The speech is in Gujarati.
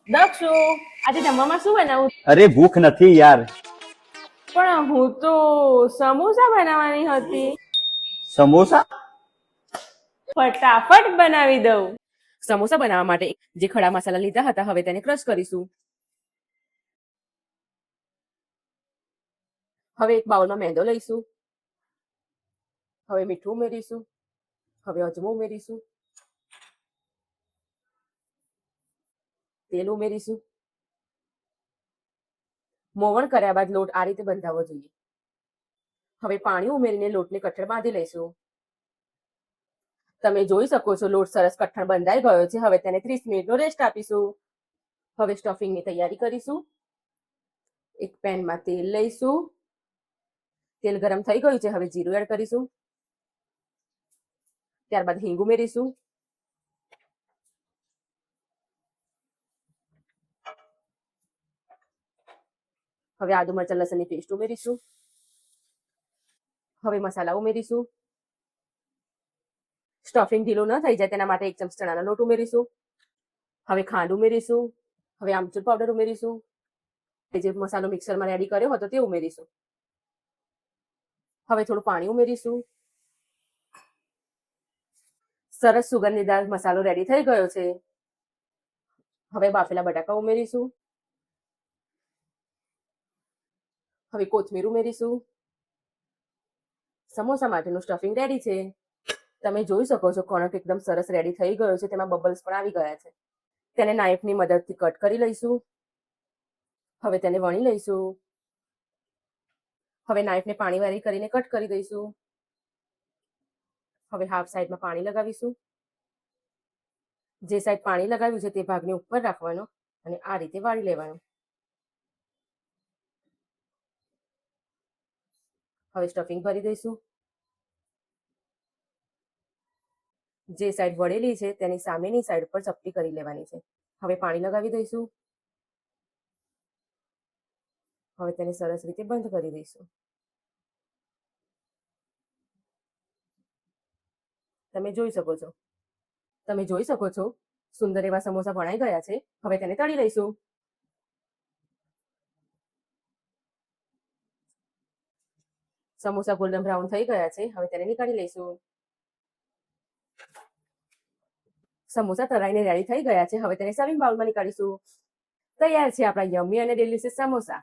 દક્ષુ, આજે જમવામાં શું બનાવું? અરે ભૂખ નથી યાર. પણ હું તો સમોસા બનાવવાની હતી. સમોસા? ફટાફટ બનાવી દઉં. સમોસા બનાવવા માટે જે ખડા મસાલા લીધા હતા હવે તેને ક્રશ કરીશું. હવે એક બાઉલમાં મેંદો લઈશું. હવે મીઠું ઉમેરીશું. હવે અજમો ઉમેરીશું. તેલ ઉમેરીશું. મોવણ કર્યા બાદ લોટ આ રીતે બંધાવવો જોઈએ. હવે પાણી ઉમેરીને લોટને કઠણ બાંધી લઈશું. તમે જોઈ શકો છો લોટ સરસ કઠણ બંધાઈ ગયો છે. હવે તેને 30 મિનિટનો રેસ્ટ આપીશું. હવે સ્ટફિંગની તૈયારી કરીશું. એક પેનમાં તેલ લઈશું. તેલ ગરમ થઈ ગયું છે. હવે જીરું એડ કરીશું. ત્યારબાદ હિંગ ઉમેરીશું. હવે આદુ મરચાં લસણની પેસ્ટ ઉમેરીશું. હવે મસાલા ઉમેરીશું. સ્ટફિંગ ઢીલું ન થઈ જાય તેના માટે 1 ચમચી ચણાનો લોટ ઉમેરીશું. હવે ખાંડ ઉમેરીશું. હવે આમચૂર પાવડર ઉમેરીશું. જે મસાલો મિક્સરમાં રેડી કર્યો હતો તે ઉમેરીશું. હવે થોડું પાણી ઉમેરીશું. સરસ સુગંધીદાર મસાલો રેડી થઈ ગયો છે. હવે બાફેલા બટાકા ઉમેરીશું. હવે કોથમીર ઉમેરીશું. સમોસા માટેનું સ્ટફિંગ રેડી છે. તમે જોઈ શકો છો કણક એકદમ સરસ રેડી થઈ ગયો છે. તેમાં બબલ્સ પણ આવી ગયા છે. તેને નાઈફની મદદથી કટ કરી લઈશું. હવે તેને વણી લઈશું. હવે નાઈફને પાણી વાળી કરીને કટ કરી દઈશું. હવે હાફ સાઈડમાં પાણી લગાવીશું. જે સાઈડ પાણી લગાવ્યું છે તે ભાગને ઉપર રાખવાનો અને આ રીતે વાળી લેવાનું. હવે સ્ટફિંગ ભરી દઈશું. જે સાઈડ વળેલી છે તેની સામેની સાઈડ પર ચપટી કરી લેવાની છે. હવે પાણી લગાવી દઈશું. હવે તેને સરસ રીતે બંધ કરી દઈશું. તમે જોઈ શકો છો સુંદર એવા સમોસા વણાઈ ગયા છે. હવે તેને તળી લઈશું. સમોસા ગોલ્ડન બ્રાઉન થઈ ગયા છે. હવે તેને નીકાળી લઈશું. સમોસા તળાઈને રેડી થઈ ગયા છે. હવે તેને સર્વિંગ બાઉલમાં નીકાળીશું. તૈયાર છે આપણા યમ્મી અને ડિલિશિયસ સમોસા.